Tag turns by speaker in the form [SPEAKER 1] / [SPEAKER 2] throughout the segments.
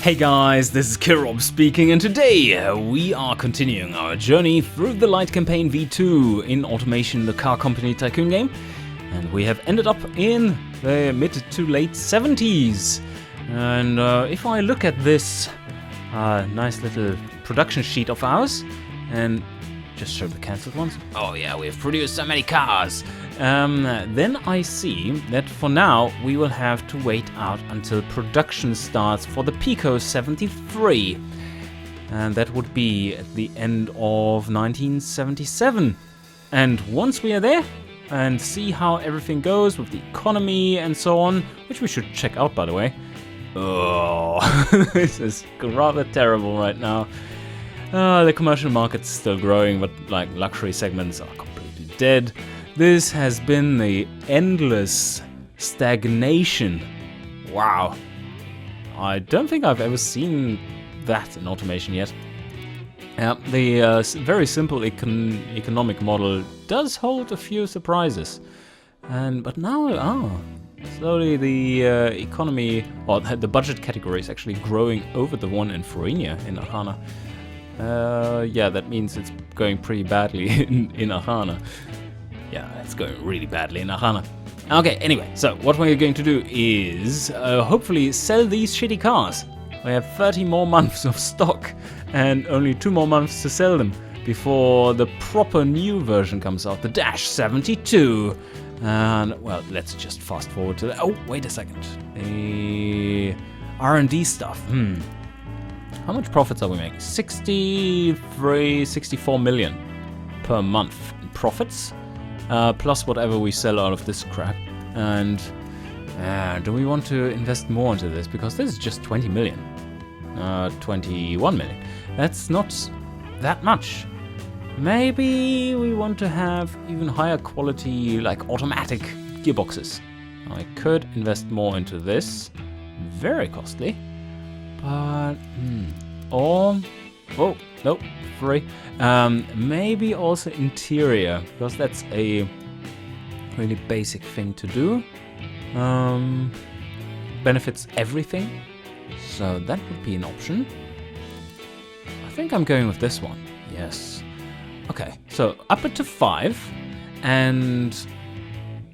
[SPEAKER 1] Hey guys, this is Kirob speaking, and today we are continuing our journey through the Light Campaign V2 in Automation, the car company tycoon game. And we have ended up in the mid to late 70s. And if I look at this nice little production sheet of ours, and just show the cancelled ones. Oh yeah, we have produced so many cars. Then I see that for now we will have to wait out until production starts for the Pico 73. And that would be at the end of 1977. And once we are there and see how everything goes with the economy and so on, which we should check out by the way. Oh, this is rather terrible right now. The commercial market's still growing, but like luxury segments are completely dead. This has been the endless stagnation. Wow. I don't think I've ever seen that in automation yet. The very simple economic model does hold a few surprises. But now, slowly the economy, or the budget category is actually growing over the one in Florinia in Arjana. Yeah, that means it's going pretty badly in Arjana. Yeah, it's going really badly in Arjana. Okay, anyway, so what we're going to do is hopefully sell these shitty cars. We have 30 more months of stock and only 2 more months to sell them before the proper new version comes out, the Dash 72. And, well, let's just fast forward to that. Oh, wait a second. The R&D stuff. How much profits are we making? 64 million per month in profits. Plus whatever we sell out of this crap. And do we want to invest more into this? Because this is just 20 million. 21 million. That's not that much. Maybe we want to have even higher quality, like automatic gearboxes. I could invest more into this. Very costly. But, or, oh, nope, free. Maybe also interior, because that's a really basic thing to do. Benefits everything, so that would be an option. I think I'm going with this one, yes. Okay, so up it to 5, and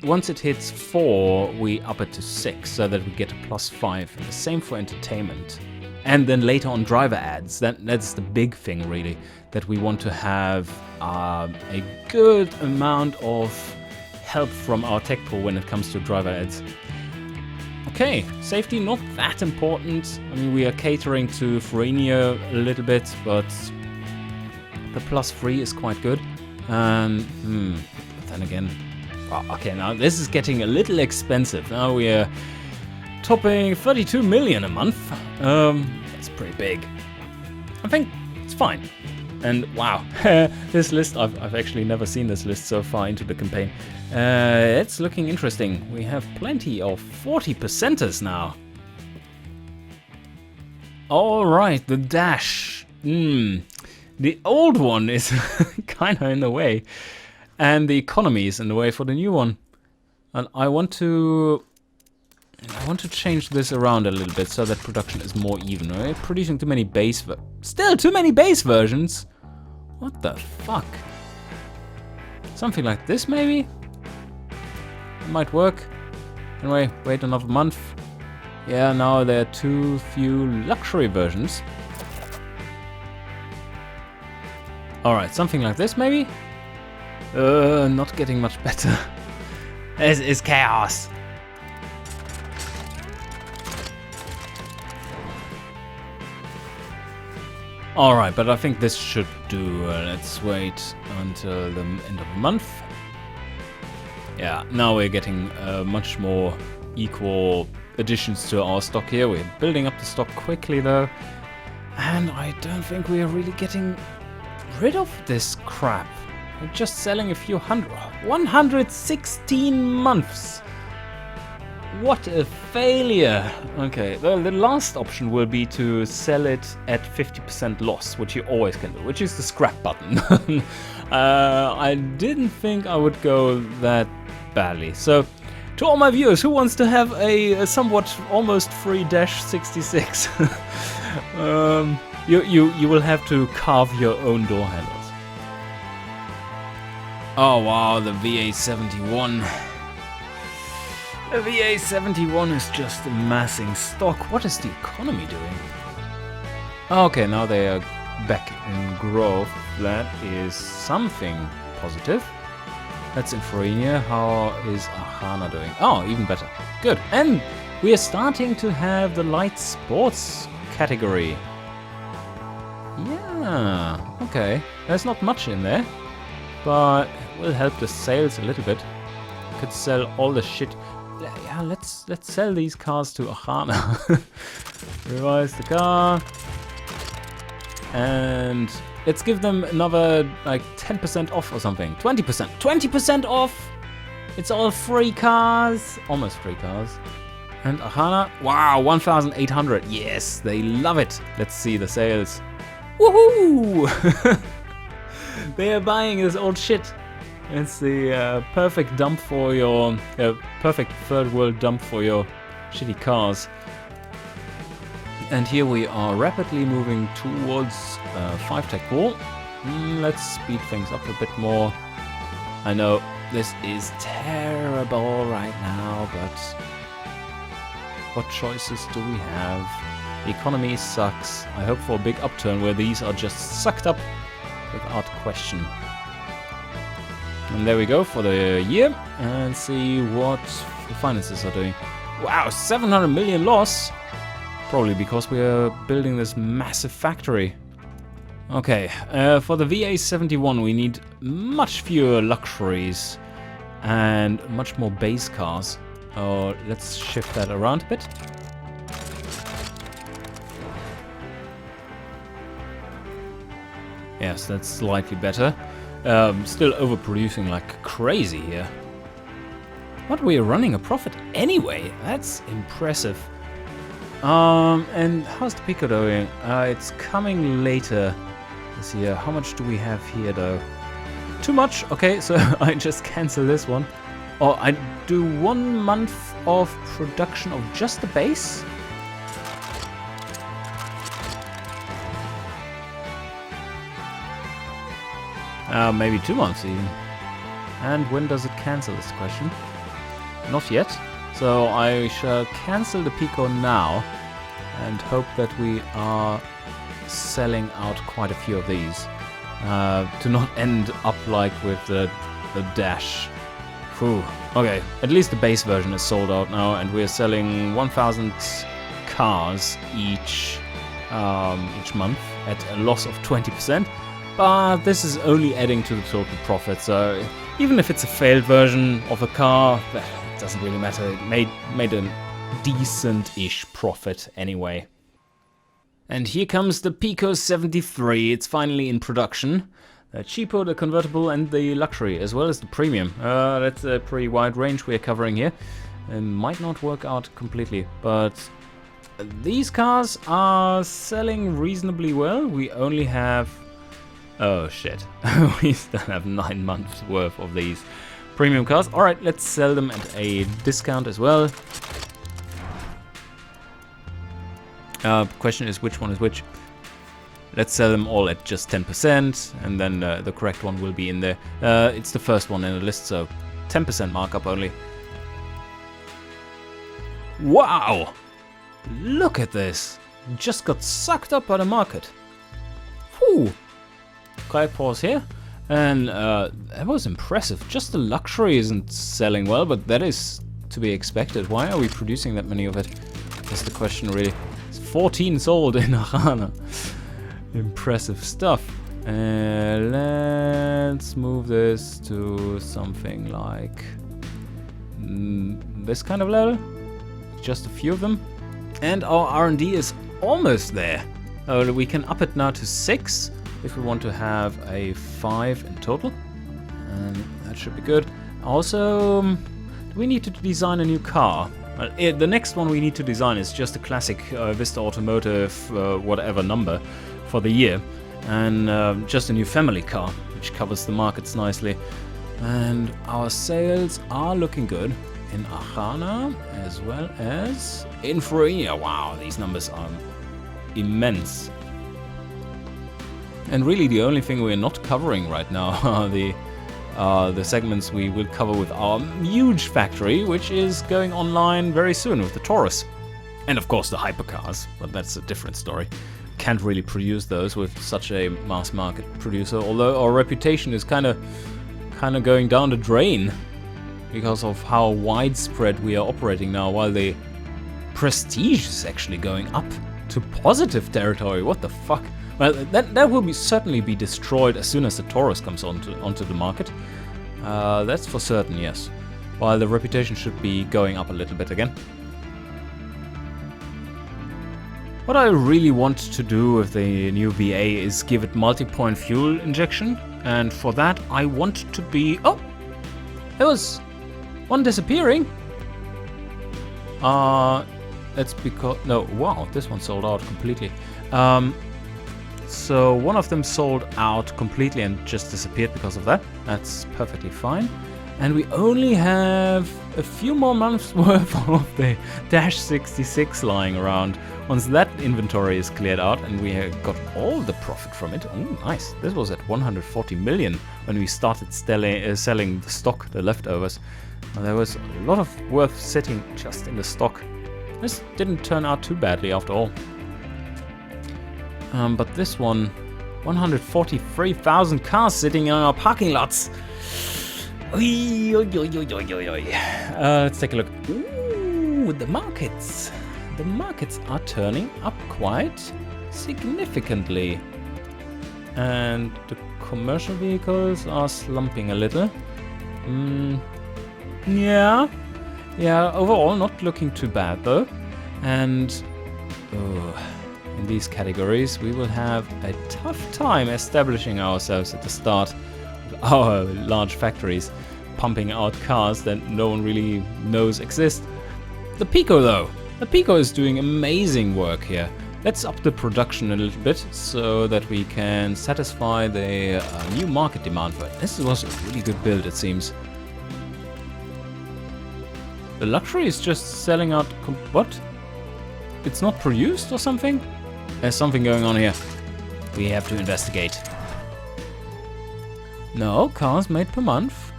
[SPEAKER 1] once it hits 4, we up it to 6, so that we get a +5, and the same for entertainment. And then later on driver ads, that's the big thing really, that we want to have a good amount of help from our tech pool when it comes to driver ads. Okay, safety not that important. I mean, we are catering to Florinia a little bit, but the +3 is quite good. But then again, okay, now this is getting a little expensive. Now we are topping 32 million a month. That's pretty big. I think it's fine. And wow, this list, I've actually never seen this list so far into the campaign. It's looking interesting. We have plenty of 40%ers now. Alright, the Dash. The old one is kinda in the way. And the economy is in the way for the new one. And I want to change this around a little bit so that production is more even. We're producing too many still too many base versions. What the fuck? Something like this maybe? It might work. Anyway, wait another month. Yeah, now there are too few luxury versions. Alright, something like this maybe? Not getting much better. This is chaos. Alright, but I think this should do. Let's wait until the end of the month. Yeah, now we're getting much more equal additions to our stock here. We're building up the stock quickly though. And I don't think we are really getting rid of this crap. We're just selling a few hundred. 116 months! What a failure! Okay, well, the last option will be to sell it at 50% loss, which you always can do, which is the scrap button. I didn't think I would go that badly. So, to all my viewers, who wants to have a somewhat almost free Dash 66? You will have to carve your own door handles. Oh wow, the VA71. The VA71 is just amassing stock. What is the economy doing? Okay, now they are back in growth. That is something positive. That's Infrenia. How is Ahana doing? Oh, even better. Good. And we are starting to have the light sports category. Yeah, okay. There's not much in there, but it will help the sales a little bit. Could sell all the shit. Yeah, let's sell these cars to Ahana. Revise the car. And let's give them another like 10% off or something. 20%. 20% off! It's all free cars. Almost free cars. And Ahana, wow, 1,800. Yes, they love it. Let's see the sales. Woohoo! They are buying this old shit. It's the perfect dump for your perfect third world dump for your shitty cars. And here we are rapidly moving towards 5-tech war. Let's speed things up a bit more. I know this is terrible right now, but what choices do we have? The economy sucks. I hope for a big upturn where these are just sucked up without question. And there we go for the year, and see what the finances are doing. Wow, 700 million loss! Probably because we are building this massive factory. Okay, for the VA71 we need much fewer luxuries and much more base cars. Let's shift that around a bit. Yes, that's slightly better. Still overproducing like crazy here. But we are running a profit anyway. That's impressive. And how's the Pico doing? It's coming later this year. How much do we have here though? Too much? Okay, so I just cancel this one. Or I do 1 month of production of just the base? Maybe 2 months even. And when does it cancel, this question? Not yet. So I shall cancel the Pico now and hope that we are selling out quite a few of these. To not end up like with the Dash. Whew. Okay, at least the base version is sold out now, and we're selling 1,000 cars each month at a loss of 20%. But this is only adding to the total profit, so even if it's a failed version of a car, it doesn't really matter. It made a decent-ish profit anyway. And here comes the Pico 73. It's finally in production. The cheapo, the convertible, and the luxury, as well as the premium. That's a pretty wide range we're covering here. It might not work out completely, but these cars are selling reasonably well. We only have... oh shit, we still have 9 months worth of these premium cars. Alright, let's sell them at a discount as well. Question is which one is which. Let's sell them all at just 10%, and then the correct one will be in there. It's the first one in the list, so 10% markup only. Wow! Look at this! Just got sucked up by the market. Whew! Okay, pause here. And that was impressive. Just the luxury isn't selling well, but that is to be expected. Why are we producing that many of it? That's the question, really. It's 14 sold in Ahana. Impressive stuff. Let's move this to something like this kind of level. Just a few of them. And our R&D is almost there. We can up it now to 6 if we want to have a 5 in total. And that should be good. Also, do we need to design a new car? The next one we need to design is just a classic Vista Automotive whatever number for the year, and just a new family car, which covers the markets nicely. And our sales are looking good in Ahana as well as in Frenia. Wow, these numbers are immense. And really the only thing we're not covering right now are the segments we will cover with our huge factory, which is going online very soon with the Taurus. And of course the hypercars, but that's a different story. Can't really produce those with such a mass market producer, although our reputation is kind of going down the drain because of how widespread we are operating now, while the prestige is actually going up to positive territory. What the fuck? Well, that will certainly be destroyed as soon as the Taurus comes onto the market. That's for certain, yes. While the reputation should be going up a little bit again. What I really want to do with the new VA is give it multi-point fuel injection, and for that I want to be... Oh! There was one disappearing! That's because... No, wow, this one sold out completely. So one of them sold out completely and just disappeared because of that. That's perfectly fine. And we only have a few more months worth of the Dash 66 lying around. Once that inventory is cleared out and we have got all the profit from it. Oh, nice. This was at 140 million when we started selling the stock, the leftovers. And there was a lot of worth sitting just in the stock. This didn't turn out too badly after all. But this one, 143,000 cars sitting in our parking lots. Let's take a look. Ooh, the markets. The markets are turning up quite significantly. And the commercial vehicles are slumping a little. Yeah, overall not looking too bad though. And in these categories we will have a tough time establishing ourselves at the start of our large factories, pumping out cars that no one really knows exist. The Pico though, the Pico is doing amazing work here. Let's up the production a little bit so that we can satisfy the new market demand for it. This was a really good build, it seems. The luxury is just selling out... What? It's not produced or something? There's something going on here. We have to investigate. No, cars made per month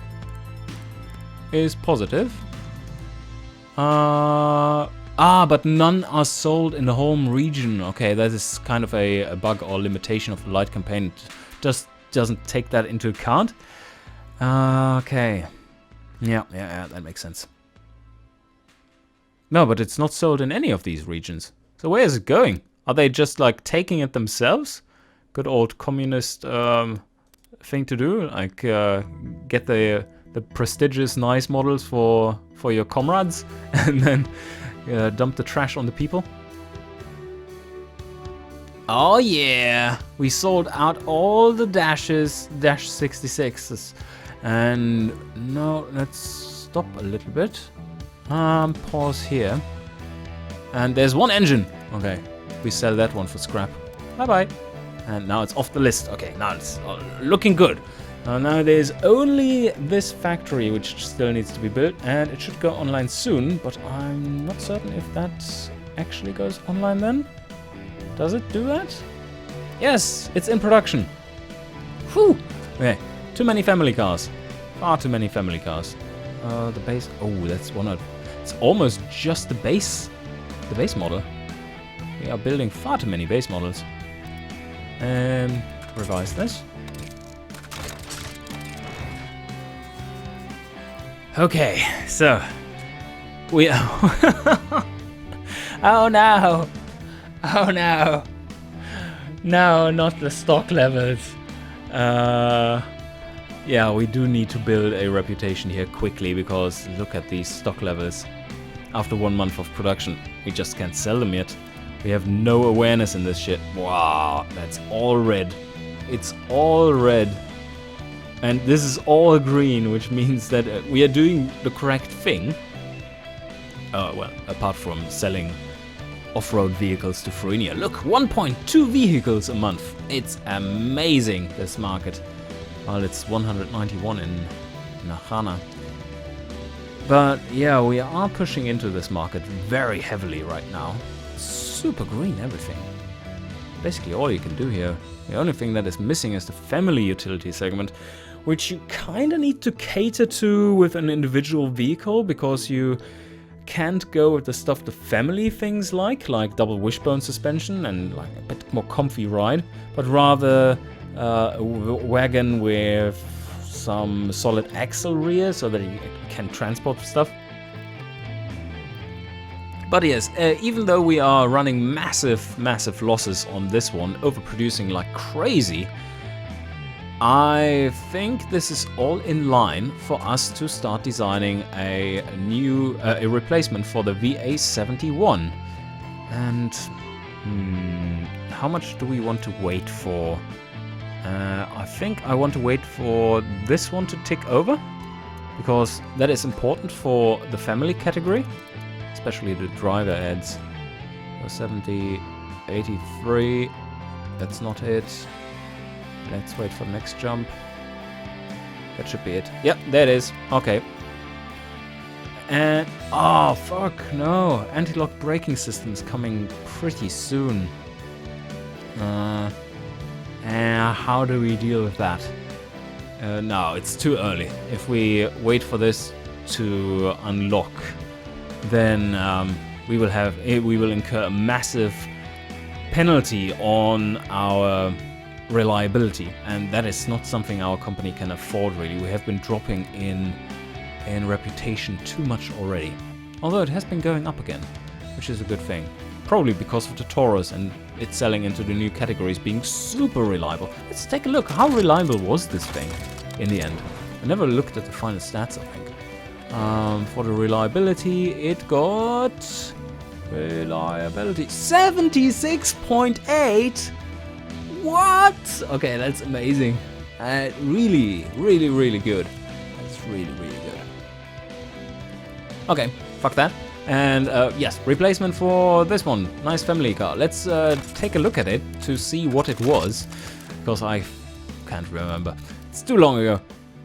[SPEAKER 1] is positive. But none are sold in the home region. Okay, that is kind of a bug or limitation of the light campaign. It just doesn't take that into account. Okay. Yeah, that makes sense. No, but it's not sold in any of these regions. So where is it going? Are they just like taking it themselves? Good old communist thing to do, like get the prestigious nice models for your comrades and then dump the trash on the people. Oh yeah, we sold out all the Dash 66s. And no, let's stop a little bit. Pause here. And there's one engine. Okay, we sell that one for scrap. Bye-bye. And now it's off the list. Okay, now it's looking good. Now there's only this factory which still needs to be built, and it should go online soon, but I'm not certain if that actually goes online then. Does it do that? Yes, it's in production. Whew! Okay, too many family cars. Far too many family cars. The base... Oh, that's one of... It's almost just the base model. We are building far too many base models. Revise this. Okay, so we are... Oh no! Oh no! No, not the stock levels. Yeah, we do need to build a reputation here quickly, because look at these stock levels. After 1 month of production, we just can't sell them yet. We have no awareness in this shit. Wow, that's all red. It's all red. And this is all green, which means that we are doing the correct thing. Well, apart from selling off-road vehicles to Fruinia. Look, 1.2 vehicles a month. It's amazing, this market. Well, it's 191 in Nahana. But yeah, we are pushing into this market very heavily right now. Super green, everything. basically all you can do here. The only thing that is missing is the family utility segment, which you kind of need to cater to with an individual vehicle, because you can't go with the stuff the family things like double wishbone suspension and like a bit more comfy ride, but rather a wagon with some solid axle rear so that you can transport stuff. But yes, even though we are running massive losses on this one, overproducing like crazy, I think this is all in line for us to start designing a new replacement for the VA71. And how much do we want to wait for? I think I want to wait for this one to tick over, because that is important for the family category, especially the driver ads. 70, 83, that's not it. Let's wait for the next jump. That should be it. Yep, there it is. Okay. And oh fuck no! Anti-lock braking system is coming pretty soon. How do we deal with that? No, it's too early. If we wait for this to unlock, then we will incur a massive penalty on our reliability, and that is not something our company can afford really. We have been dropping in reputation too much already, although it has been going up again, which is a good thing, probably because of the Taurus and it selling into the new categories being super reliable. Let's take a look. How reliable was this thing in the end? I never looked at the final stats, I think. For the reliability, it got reliability 76.8. What? Okay, that's amazing. Really good. That's really good. Okay, fuck that. And yes, replacement for this one. Nice family car. Let's take a look at it to see what it was, because I can't remember. It's too long ago.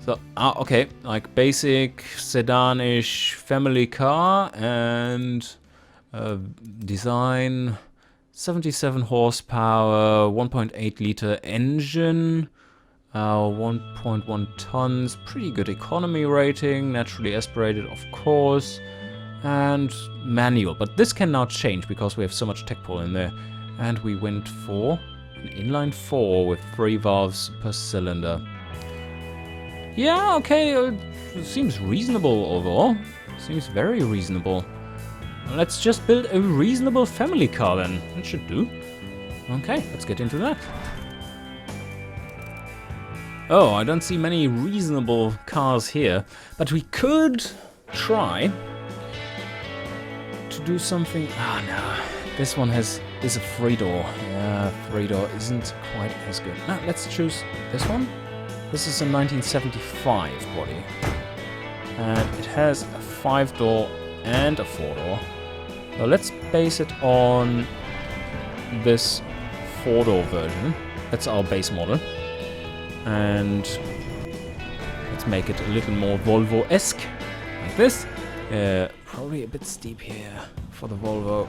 [SPEAKER 1] So, okay, like basic sedan-ish family car, and design, 77 horsepower, 1.8 liter engine, 1.1 tons, pretty good economy rating, naturally aspirated of course, and manual. But this can now change because we have so much tech pull in there. And we went for an inline 4 with 3 valves per cylinder. Yeah, okay, it seems reasonable overall. Seems very reasonable. Let's just build a reasonable family car then. That should do. Okay, let's get into that. Oh, I don't see many reasonable cars here, but we could try to do something. Ah, no. This one is a 3-door. Yeah, 3-door isn't quite as good. No, let's choose this one. This is a 1975 body. And it has a 5-door and a 4-door. So let's base it on this 4-door version. That's our base model. And let's make it a little more Volvo-esque, like this. Probably a bit steep here for the Volvo.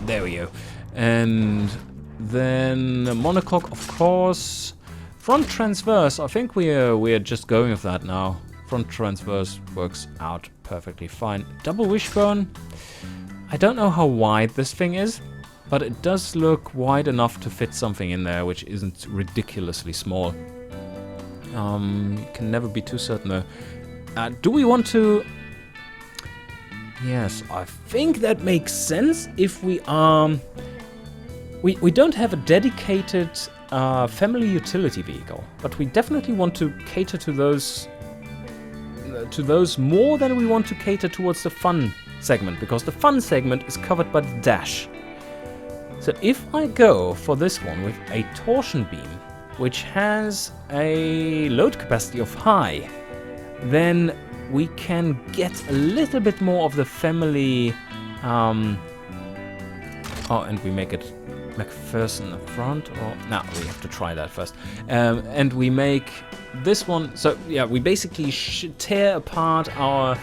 [SPEAKER 1] There we go. And then monocoque, of course. Front transverse, I think we're just going with that now. Front transverse works out perfectly fine. Double wishbone. I don't know how wide this thing is, but it does look wide enough to fit something in there, which isn't ridiculously small. Can never be too certain though. Do we want to... Yes, I think that makes sense if we we don't have a dedicated family utility vehicle, but we definitely want to cater to those more than we want to cater towards the fun segment, because the fun segment is covered by the dash. So if I go for this one with a torsion beam, which has a load capacity of high, then we can get a little bit more of the family. Oh, and we make it McPherson up front, or no, we have to try that first. And we make this one. So yeah, we basically tear apart our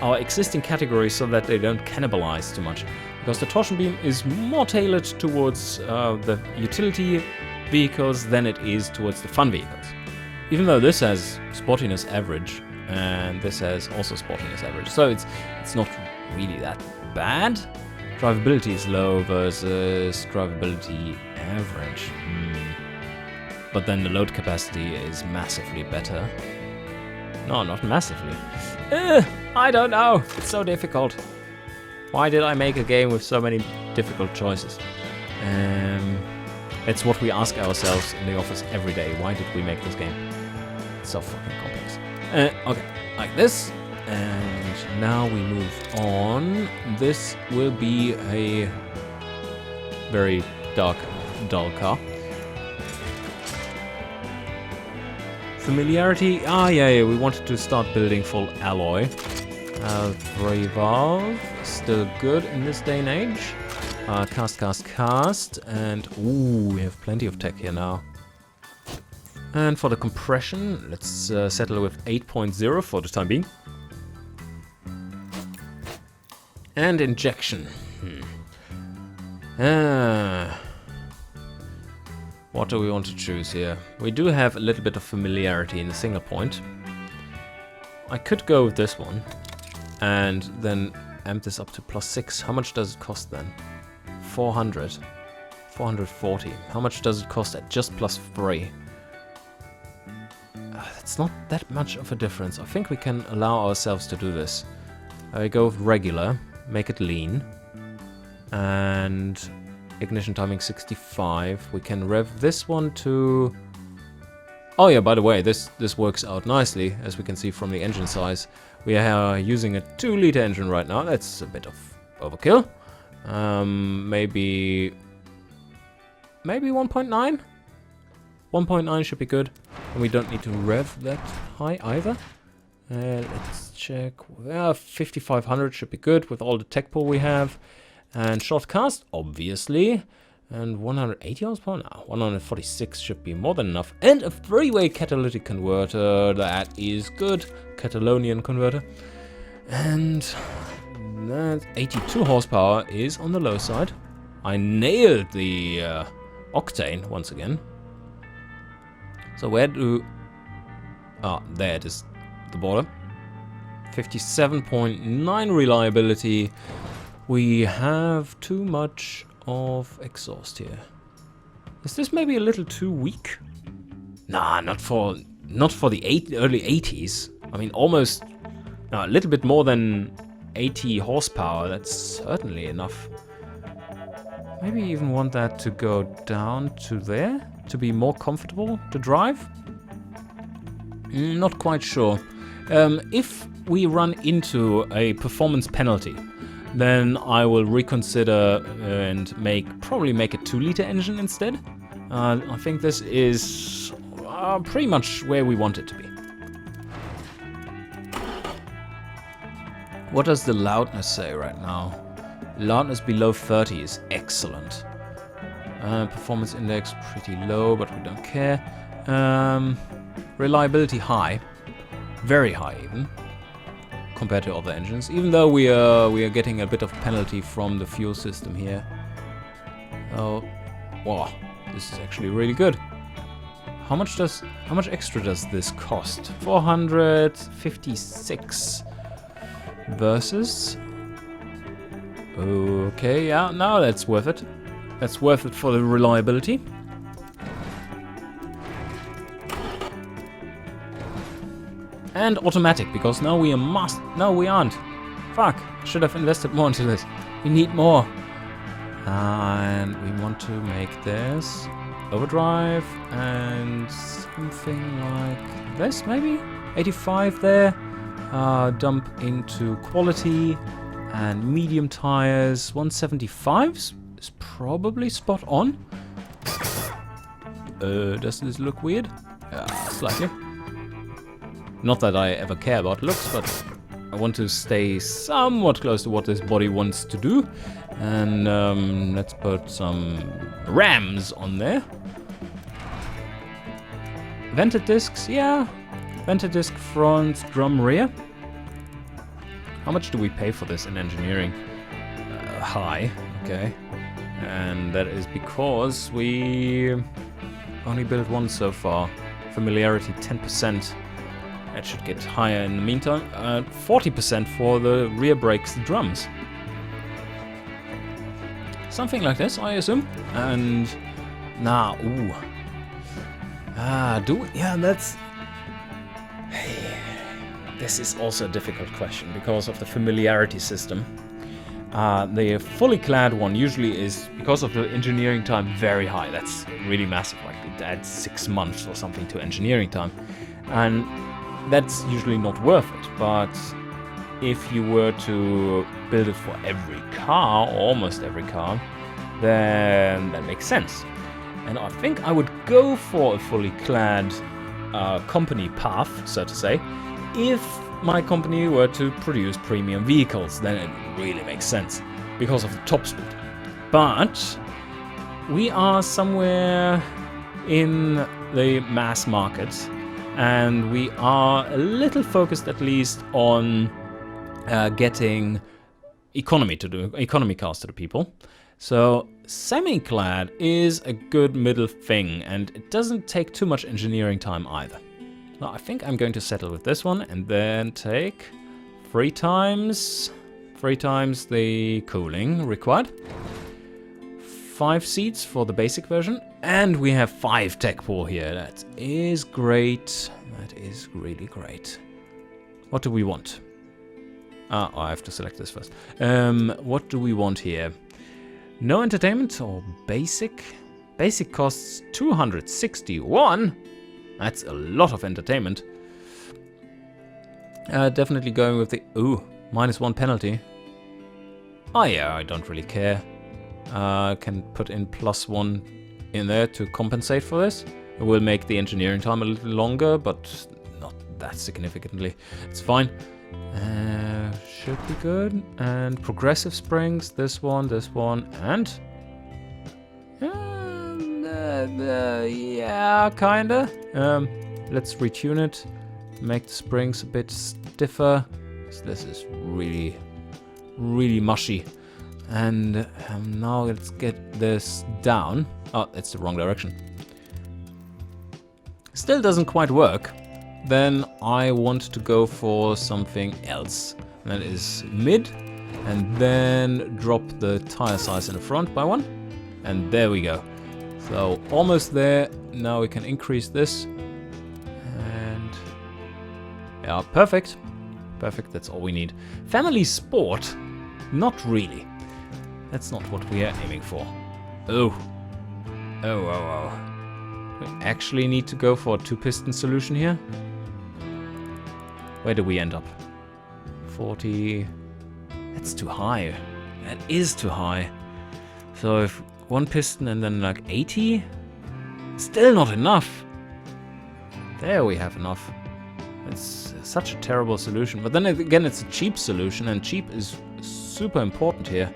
[SPEAKER 1] our existing categories so that they don't cannibalize too much. Because the torsion beam is more tailored towards the utility vehicles than it is towards the fun vehicles. Even though this has sportiness average, and this has also sportiness average, so it's not really that bad. Drivability is low versus drivability average. But then the load capacity is massively better. No, not massively. I don't know. It's so difficult. Why did I make a game with so many difficult choices? It's what we ask ourselves in the office every day. Why did we make this game? It's so fucking complex. Okay, like this. And now we move on. This will be a very dark, dull car. Familiarity. Yeah, we wanted to start building full alloy. 3 valve. Still good in this day and age. Cast. And ooh, we have plenty of tech here now. And for the compression, let's settle with 8.0 for the time being. And injection. What do we want to choose here? We do have a little bit of familiarity in the single point. I could go with this one and then amp this up to +6. How much does it cost then? 400. 440. How much does it cost at just +3? That's not that much of a difference. I think we can allow ourselves to do this. I go with regular, make it lean, and ignition timing 65. We can rev this one to... Oh yeah, by the way, this works out nicely, as we can see from the engine size. We are using a 2-liter engine right now. That's a bit of overkill. Maybe 1.9? 1.9 should be good. And we don't need to rev that high either. Let's check. 5500 should be good with all the tech pool we have. And short cast, obviously. And 180 horsepower? No, 146 should be more than enough. And a 3-way catalytic converter. That is good. Catalonian converter. And that 82 horsepower is on the low side. I nailed the octane once again. So where do... Ah, there it is. The border. 57.9 reliability. We have too much of exhaust here. Is this maybe a little too weak? Nah, not for the early 80s. I mean, almost a little bit more than 80 horsepower. That's certainly enough. Maybe even want that to go down to there to be more comfortable to drive. Not quite sure. If we run into a performance penalty, then I will reconsider and probably make a 2-liter engine instead. I think this is pretty much where we want it to be. What does the loudness say right now? Loudness below 30 is excellent. Performance index pretty low, but we don't care. Reliability high, very high even, compared to other engines. Even though we are getting a bit of penalty from the fuel system here. Oh, wow, this is actually really good. How much extra does this cost? 456 versus. Okay, yeah, no, that's worth it. That's worth it for the reliability. And automatic, because now we must. No, we aren't. Fuck, should have invested more into this. We need more. And we want to make this overdrive and something like this, maybe? 85 there. Dump into quality and medium tires. 175s is probably spot on. Does this look weird? Slightly. Not that I ever care about looks, but I want to stay somewhat close to what this body wants to do. And let's put some rams on there. Vented discs, yeah. Vented disc front, drum rear. How much do we pay for this in engineering? High, okay. And that is because we only built one so far. Familiarity 10%. That should get higher in the meantime. 40% for the rear brakes drums. Something like this, I assume. And now, ooh. Yeah, that's... Hey, this is also a difficult question because of the familiarity system. The fully clad one usually is, because of the engineering time, very high. That's really massive, like it adds 6 months or something to engineering time. And that's usually not worth it, but if you were to build it for every car, or almost every car, then that makes sense. And I think I would go for a fully clad company path, so to say, if my company were to produce premium vehicles. Then it really makes sense because of the top speed. But we are somewhere in the mass market, and we are a little focused at least on getting economy cars to the people. So semi-clad is a good middle thing, and it doesn't take too much engineering time either. Now I think I'm going to settle with this one and then take 3 times the cooling required. 5 seats for the basic version, and we have 5 tech pool here. That is great. That is really great. What do we want? I have to select this first. What do we want here? No entertainment or basic? Basic costs 261. That's a lot of entertainment. Definitely going with the... Ooh, -1 penalty. Oh yeah, I don't really care. Can put in +1 in there to compensate for this. It will make the engineering time a little longer, but not that significantly. It's fine. Should be good. And progressive springs, this one, and... yeah, kinda. Let's retune it. Make the springs a bit stiffer. This is really, really mushy. And now let's get this down. Oh, that's the wrong direction. Still doesn't quite work. Then I want to go for something else. And that is mid. And then drop the tire size in the front by 1. And there we go. So almost there. Now we can increase this. And yeah, perfect. Perfect, that's all we need. Family sport? Not really. That's not what we are aiming for. Oh. Oh. We actually need to go for a 2-piston solution here. Where do we end up? 40. That's too high. That is too high. So if 1 piston and then like 80? Still not enough. There we have enough. It's such a terrible solution. But then again, it's a cheap solution, and cheap is super important here.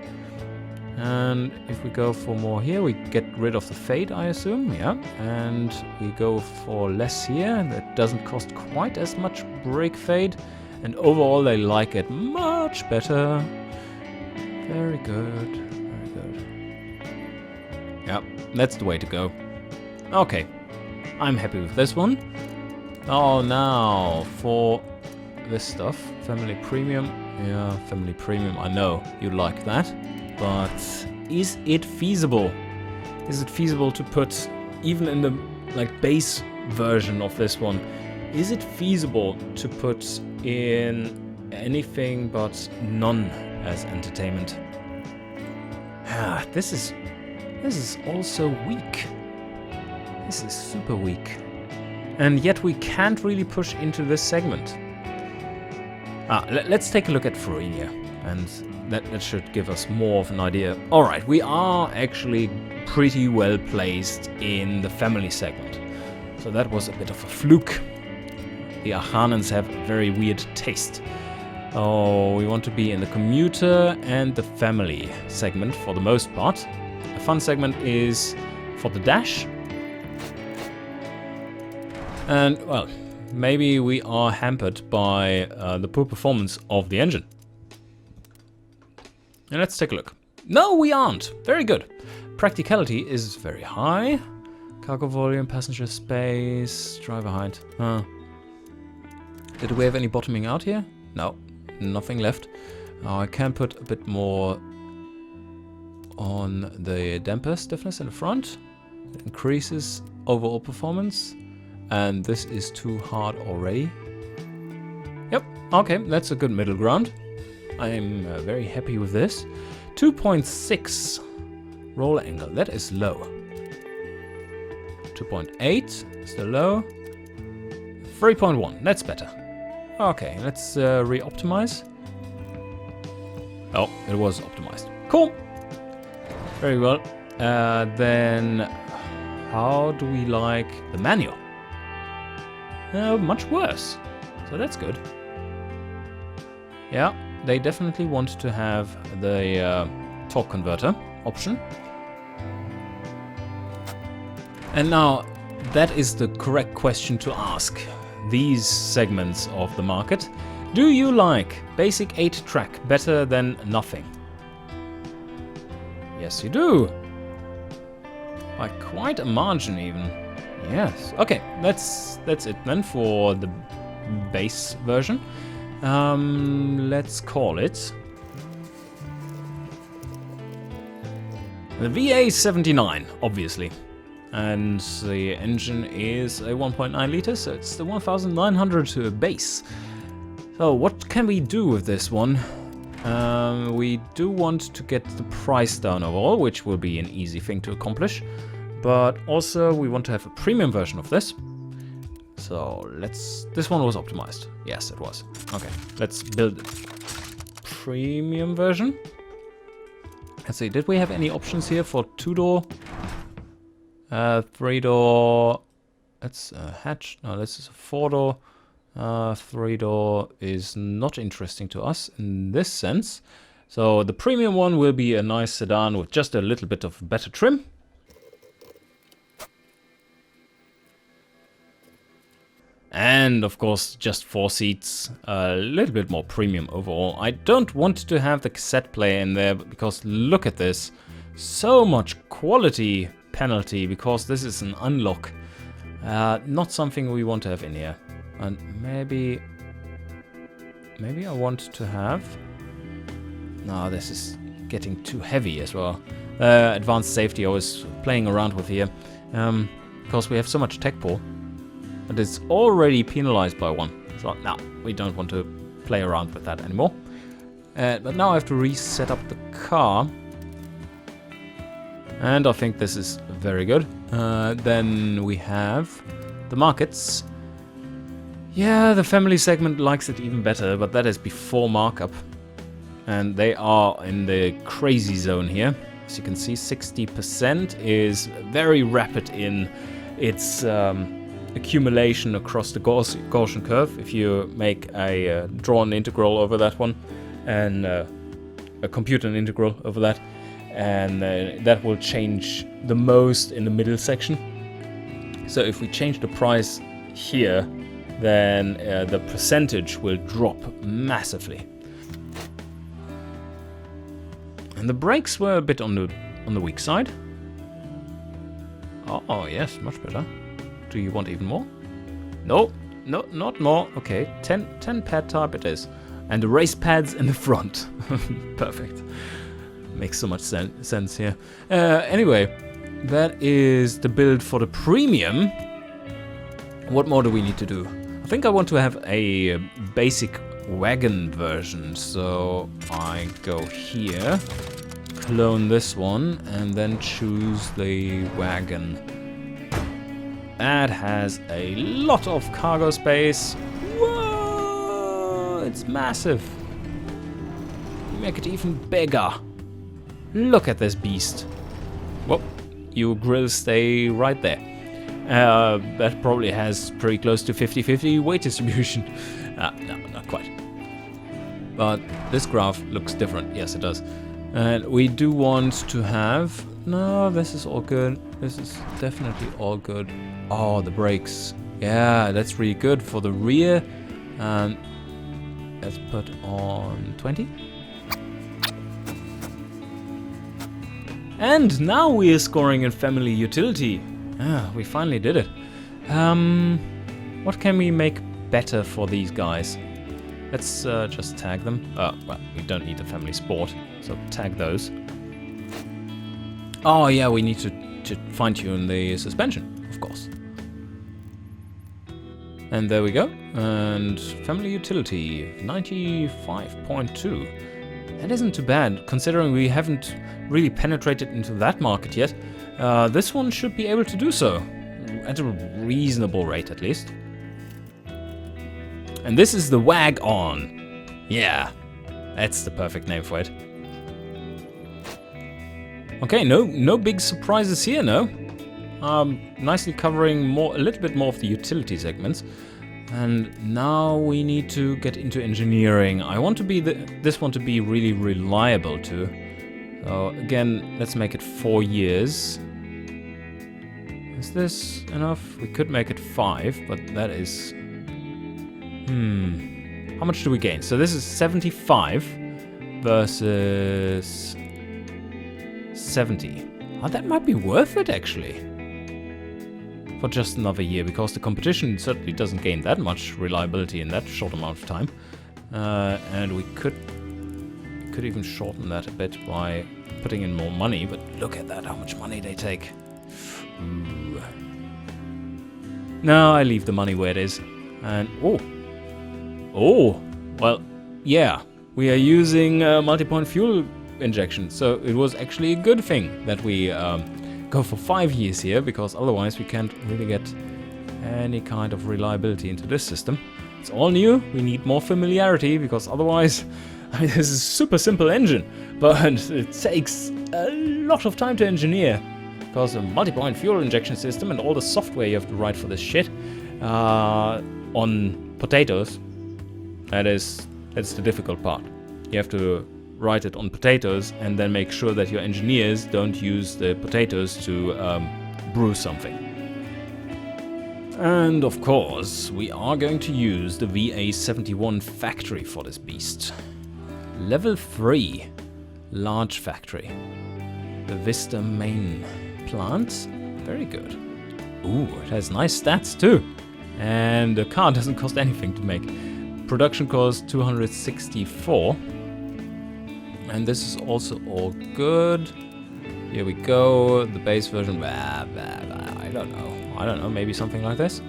[SPEAKER 1] And if we go for more here, we get rid of the fade, I assume, yeah. And we go for less here. That doesn't cost quite as much brake fade. And overall, they like it much better. Very good, very good. Yeah, that's the way to go. Okay, I'm happy with this one. Oh, now for this stuff, family premium. Yeah, family premium, I know you like that. But is it feasible? Is it feasible to put, even in the base version of this one, is it feasible to put in anything but none as entertainment? This is also weak. This is super weak. And yet we can't really push into this segment. Let's take a look at Florinia, and that should give us more of an idea. Alright, we are actually pretty well placed in the family segment. So that was a bit of a fluke. The Achanens have a very weird taste. Oh, we want to be in the commuter and the family segment for the most part. The fun segment is for the dash. And, well, maybe we are hampered by the poor performance of the engine. And let's take a look. No, we aren't. Very good. Practicality is very high. Cargo volume, passenger space, driver height. Did we have any bottoming out here? No, nothing left. I can put a bit more on the damper stiffness in the front. It increases overall performance. And this is too hard already. Yep, okay, that's a good middle ground. I'm very happy with this. 2.6 roll angle, that is low. 2.8, still low. 3.1, that's better. Okay, let's re-optimize. Oh, it was optimized. Cool. Very well. Then, how do we like the manual? Much worse. So that's good. Yeah, they definitely want to have the torque converter option. And now, that is the correct question to ask these segments of the market. Do you like basic 8-track better than nothing? Yes, you do. By quite a margin even. Yes. Okay, that's it then for the base version. Let's call it the VA79, obviously. And the engine is a 1.9 liter, so it's the 1900 base. So what can we do with this one? We do want to get the price down overall, which will be an easy thing to accomplish. But also we want to have a premium version of this. So this one was optimized. Yes, it was. Okay, let's build a premium version. Let's see, did we have any options here for 2-door? 3-door, that's a hatch. No, this is a 4-door. 3-door is not interesting to us in this sense. So the premium one will be a nice sedan with just a little bit of better trim. And of course, just 4 seats, a little bit more premium overall. I don't want to have the cassette player in there because look at this. So much quality penalty because this is an unlock. Not something we want to have in here. And maybe I want to have... No, this is getting too heavy as well. Advanced safety I was playing around with here. Because we have so much tech pull. But it's already penalized by 1. So no, we don't want to play around with that anymore. But now I have to reset up the car. And I think this is very good. Then we have the markets. Yeah, the family segment likes it even better, but that is before markup. And they are in the crazy zone here. As you can see, 60% is very rapid in its accumulation across the Gaussian curve. If you make a drawn integral over that one and a compute an integral over that, and that will change the most in the middle section. So if we change the price here, then the percentage will drop massively. And the brakes were a bit on the weak side. Oh yes, much better. Do you want even more? No, not more. Okay, 10 pad type it is. And the race pads in the front. Perfect. Makes so much sense here. Anyway, that is the build for the premium. What more do we need to do? I think I want to have a basic wagon version. So I go here, clone this one, and then choose the wagon. That has a lot of cargo space. Whoa, it's massive. Make it even bigger. Look at this beast. Well, your grills stay right there. That probably has pretty close to 50-50 weight distribution. No, not quite. But this graph looks different. Yes, it does. And we do want to have... No, this is all good. This is definitely all good. Oh, the brakes. Yeah, that's really good for the rear. And let's put on 20. And now we are scoring in family utility. Ah, we finally did it. What can we make better for these guys? Let's just tag them. Well, we don't need a family sport, so tag those. Oh yeah, we need to fine-tune the suspension, of course. And there we go. And family utility, 95.2. That isn't too bad, considering we haven't really penetrated into that market yet. This one should be able to do so, at a reasonable rate at least. And this is the Wag-On. Yeah, that's the perfect name for it. Okay, no big surprises here, no. Nicely covering a little bit more of the utility segments. And now we need to get into engineering. I want this one to be really reliable too. So again, let's make it 4 years. Is this enough? We could make it 5, but that is... How much do we gain? So this is 75 versus 70. Oh, that might be worth it actually. For just another year, because the competition certainly doesn't gain that much reliability in that short amount of time. And we could even shorten that a bit by putting in more money, but look at that, how much money they take. Ooh. No, I leave the money where it is. And oh, well, yeah, we are using multi-point fuel injection, so it was actually a good thing that we go for 5 years here, because otherwise we can't really get any kind of reliability into this system. It's all new, we need more familiarity, because otherwise this is a super simple engine, but it takes a lot of time to engineer, because a multi-point fuel injection system and all the software you have to write for this shit on potatoes, that's the difficult part. You have to write it on potatoes and then make sure that your engineers don't use the potatoes to brew something. And of course, we are going to use the VA71 factory for this beast. Level 3, large factory. The Vista main plant, very good. Ooh, it has nice stats too. And the car doesn't cost anything to make. Production cost 264. And this is also all good. Here we go. The base version. I don't know. Maybe something like this.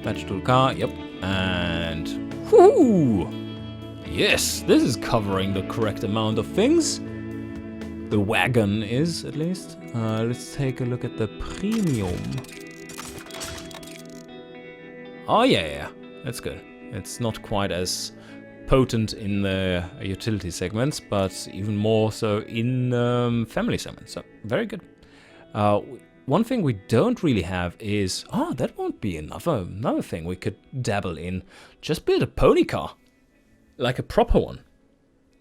[SPEAKER 1] Match to the car. Yep. And whoo! Yes, this is covering the correct amount of things. The wagon is, at least. Let's take a look at the premium. Oh yeah, that's good. It's not quite as potent in the utility segments, but even more so in family segments. So very good. One thing we don't really have is that won't be another thing we could dabble in. Just build a pony car, like a proper one,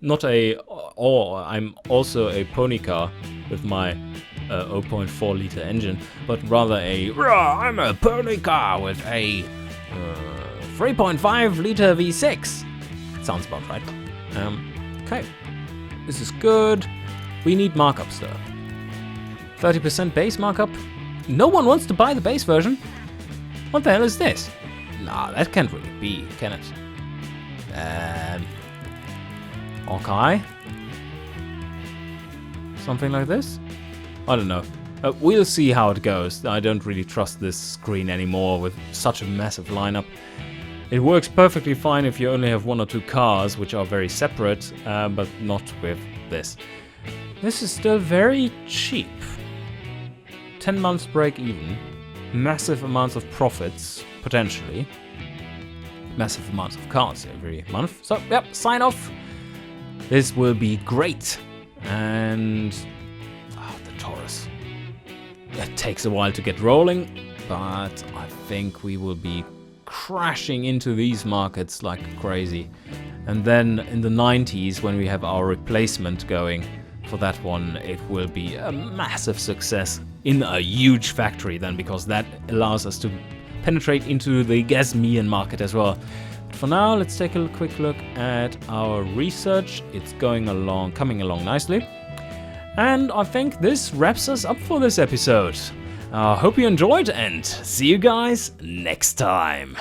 [SPEAKER 1] not I'm also a pony car with my 0.4 liter engine, but rather I'm a pony car with a 3.5 liter V6. Sounds about right. Okay, this is good. We need markups though. 30% base markup. No one wants to buy the base version. What the hell is this? Nah, that can't really be, can it? Okay. Something like this? I don't know. We'll see how it goes. I don't really trust this screen anymore with such a massive lineup. It works perfectly fine if you only have 1 or 2 cars, which are very separate, but not with this. This is still very cheap. 10 months break even. Massive amounts of profits, potentially. Massive amounts of cars every month. So, yep, sign off. This will be great. And the Taurus. It takes a while to get rolling, but I think we will be crashing into these markets like crazy. And then in the 90s, when we have our replacement going for that one, it will be a massive success in a huge factory then, because that allows us to penetrate into the Gazmian market as well. But for now, let's take a quick look at our research. It's coming along nicely. And I think this wraps us up for this episode. Hope you enjoyed and see you guys next time.